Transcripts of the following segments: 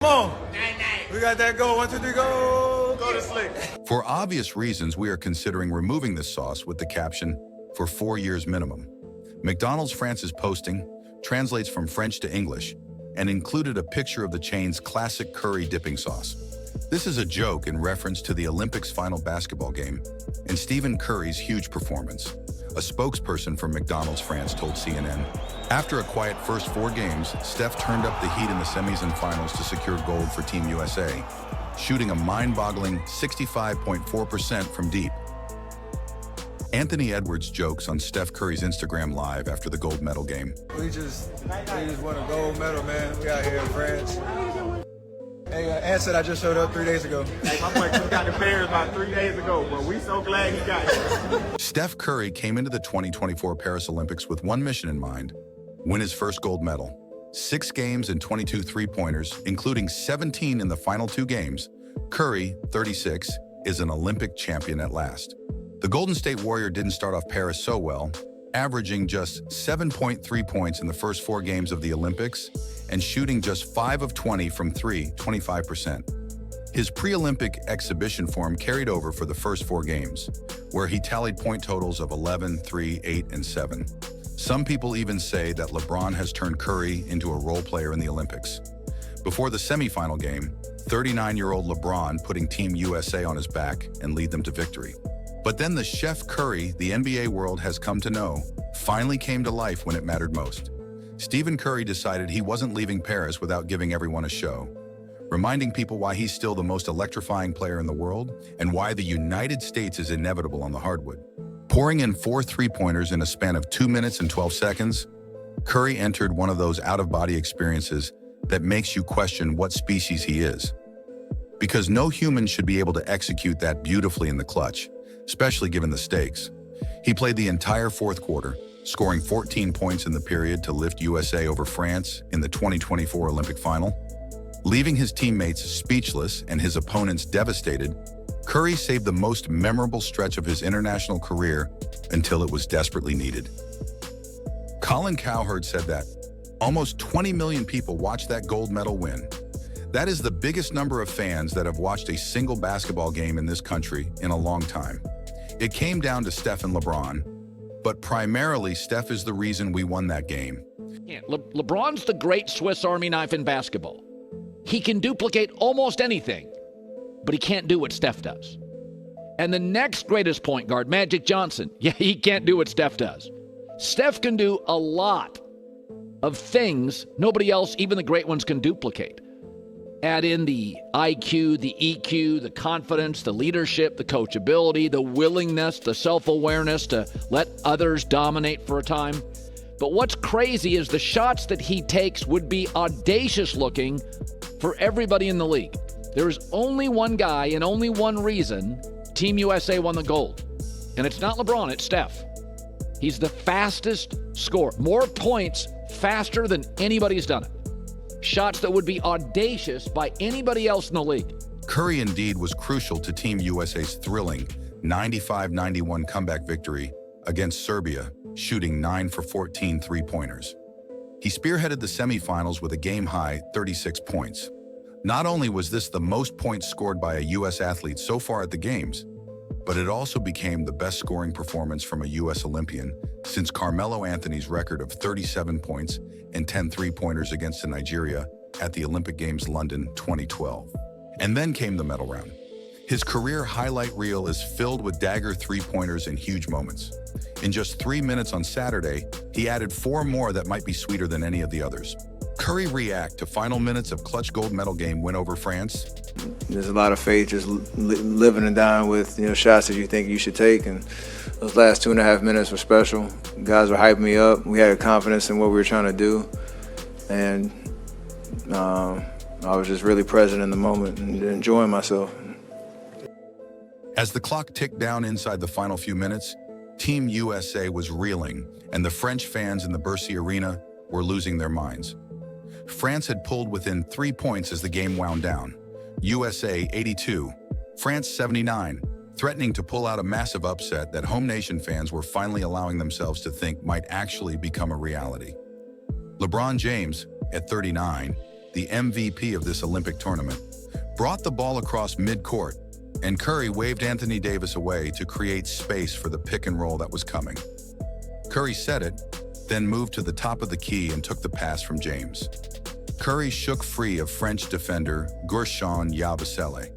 on. We got that goal. 1, 2, 3, go. Go to sleep. For obvious reasons, we are considering removing this sauce with the caption, "For 4 years minimum." McDonald's France's posting translates from French to English and included a picture of the chain's classic curry dipping sauce. This is a joke in reference to the Olympics final basketball game and Stephen Curry's huge performance. A spokesperson from McDonald's France told CNN, after a quiet first 4 games, Steph turned up the heat in the semis and finals to secure gold for Team USA, shooting a mind-boggling 65.4% from deep. Anthony Edwards jokes on Steph Curry's Instagram Live after the gold medal game. We just won a gold medal, man. We out here in France. Hey, Ant said I just showed up 3 days ago. Hey, my boy just got the Bears about 3 days ago, but we so glad he got here. Steph Curry came into the 2024 Paris Olympics with one mission in mind: win his first gold medal. 6 games and 22 three-pointers, including 17 in the final 2 games. Curry, 36, is an Olympic champion at last. The Golden State Warrior didn't start off Paris so well, averaging just 7.3 points in the first 4 games of the Olympics and shooting just 5 of 20 from 3, 25%. His pre-Olympic exhibition form carried over for the first 4 games, where he tallied point totals of 11, 3, 8, and 7. Some people even say that LeBron has turned Curry into a role player in the Olympics. Before the semifinal game, 39-year-old LeBron putting Team USA on his back and lead them to victory. But then the Chef Curry the NBA world has come to know finally came to life when it mattered most. Stephen Curry decided he wasn't leaving Paris without giving everyone a show, reminding people why he's still the most electrifying player in the world and why the United States is inevitable on the hardwood. Pouring in 4 three-pointers in a span of 2 minutes and 12 seconds, Curry entered one of those out-of-body experiences that makes you question what species he is. Because no human should be able to execute that beautifully in the clutch, especially given the stakes. He played the entire fourth quarter, scoring 14 points in the period to lift USA over France in the 2024 Olympic final. Leaving his teammates speechless and his opponents devastated, Curry saved the most memorable stretch of his international career until it was desperately needed. Colin Cowherd said that almost 20 million people watched that gold medal win. That is the biggest number of fans that have watched a single basketball game in this country in a long time. It came down to Steph and LeBron, but primarily Steph is the reason we won that game. Yeah, LeBron's the great Swiss Army knife in basketball. He can duplicate almost anything, but he can't do what Steph does. And the next greatest point guard, Magic Johnson, yeah, he can't do what Steph does. Steph can do a lot of things nobody else, even the great ones, can duplicate. Add in the IQ, the EQ, the confidence, the leadership, the coachability, the willingness, the self-awareness to let others dominate for a time. But what's crazy is the shots that he takes would be audacious looking for everybody in the league. There's only one guy and only one reason Team USA won the gold. And it's not LeBron, it's Steph. He's the fastest scorer. More points faster than anybody's done it. Shots that would be audacious by anybody else in the league. Curry indeed was crucial to Team USA's thrilling 95-91 comeback victory against Serbia, shooting 9 for 14 three-pointers. He spearheaded the semifinals with a game-high 36 points. Not only was this the most points scored by a U.S. athlete so far at the Games, but it also became the best scoring performance from a U.S. Olympian since Carmelo Anthony's record of 37 points and 10 three-pointers against Nigeria at the Olympic Games London 2012. And then came the medal round. His career highlight reel is filled with dagger three-pointers and huge moments. In just 3 minutes on Saturday, he added 4 more that might be sweeter than any of the others. Curry react to final minutes of clutch gold medal game win over France. There's a lot of faith just living and dying with shots that you think you should take, and those last 2.5 minutes were special. Guys were hyping me up. We had confidence in what we were trying to do, and I was just really present in the moment and enjoying myself. As the clock ticked down inside the final few minutes, Team USA was reeling, and the French fans in the Bercy Arena were losing their minds. France had pulled within 3 points as the game wound down. USA 82, France 79, threatening to pull out a massive upset that home nation fans were finally allowing themselves to think might actually become a reality. LeBron James, at 39, the MVP of this Olympic tournament, brought the ball across midcourt, and Curry waved Anthony Davis away to create space for the pick and roll that was coming. Curry set it, then moved to the top of the key and took the pass from James. Curry shook free of French defender Guerschon Yabusele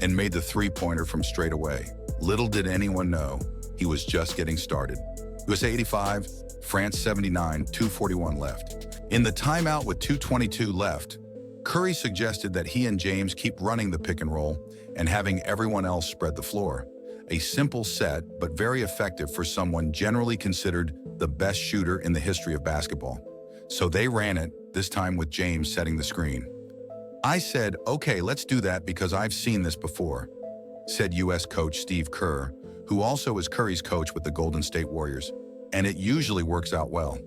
and made the three-pointer from straight away. Little did anyone know, he was just getting started. USA 85, France 79, 2:41 left. In the timeout with 2:22 left, Curry suggested that he and James keep running the pick and roll and having everyone else spread the floor. A simple set, but very effective for someone generally considered the best shooter in the history of basketball. So they ran it, this time with James setting the screen. I said, okay, let's do that because I've seen this before, said U.S. coach Steve Kerr, who also is Curry's coach with the Golden State Warriors, and it usually works out well.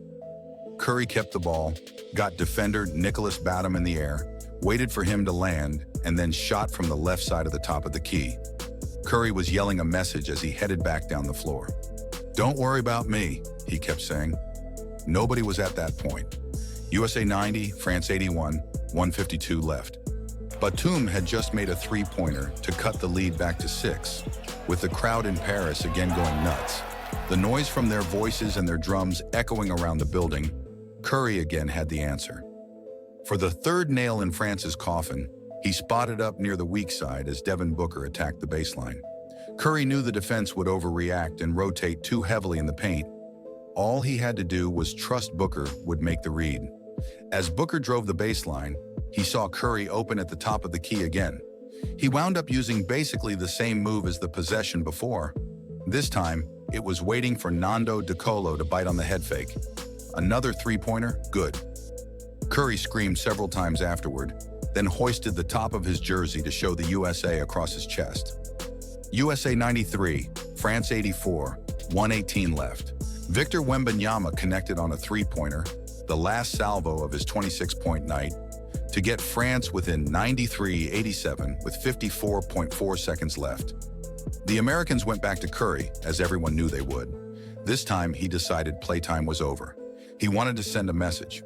Curry kept the ball, got defender Nicholas Batum in the air, waited for him to land, and then shot from the left side of the top of the key. Curry was yelling a message as he headed back down the floor. "Don't worry about me," he kept saying. Nobody was at that point. USA 90, France 81, 1:52 left. Batum had just made a three-pointer to cut the lead back to 6, with the crowd in Paris again going nuts. The noise from their voices and their drums echoing around the building, Curry again had the answer. For the third nail in France's coffin, he spotted up near the weak side as Devin Booker attacked the baseline. Curry knew the defense would overreact and rotate too heavily in the paint. All he had to do was trust Booker would make the read. As Booker drove the baseline, he saw Curry open at the top of the key again. He wound up using basically the same move as the possession before. This time, it was waiting for Nando De Colo to bite on the head fake. Another three-pointer? Good. Curry screamed several times afterward, then hoisted the top of his jersey to show the USA across his chest. USA 93, France 84, 1:18 left. Victor Wembanyama connected on a three-pointer, the last salvo of his 26-point night, to get France within 93-87 with 54.4 seconds left. The Americans went back to Curry, as everyone knew they would. This time, he decided playtime was over. He wanted to send a message.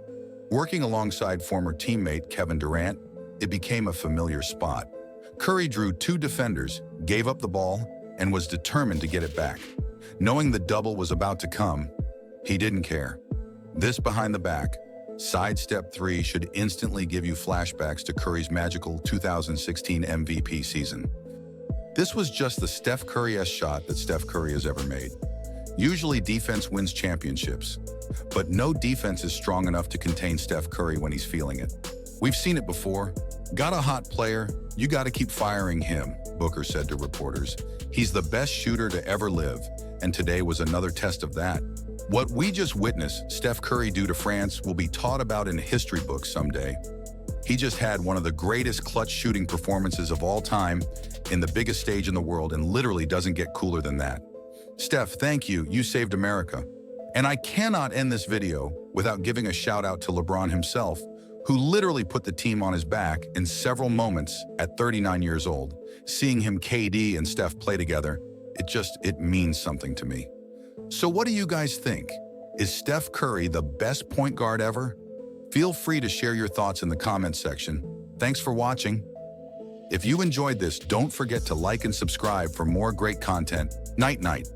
Working alongside former teammate Kevin Durant, it became a familiar spot. Curry drew two defenders, gave up the ball, and was determined to get it back. Knowing the double was about to come, he didn't care. This behind the back, sidestep three should instantly give you flashbacks to Curry's magical 2016 MVP season. This was just the Steph Curry-esque shot that Steph Curry has ever made. Usually defense wins championships, but no defense is strong enough to contain Steph Curry when he's feeling it. We've seen it before. Got a hot player, you gotta keep firing him, Booker said to reporters. He's the best shooter to ever live, and today was another test of that. What we just witnessed Steph Curry do to France will be taught about in history books someday. He just had one of the greatest clutch shooting performances of all time in the biggest stage in the world and literally doesn't get cooler than that. Steph, thank you. You saved America. And I cannot end this video without giving a shout out to LeBron himself, who literally put the team on his back in several moments at 39 years old. Seeing him, KD and Steph play together, it means something to me. So what do you guys think? Is Steph Curry the best point guard ever? Feel free to share your thoughts in the comments section. Thanks for watching. If you enjoyed this, don't forget to like and subscribe for more great content. Night night.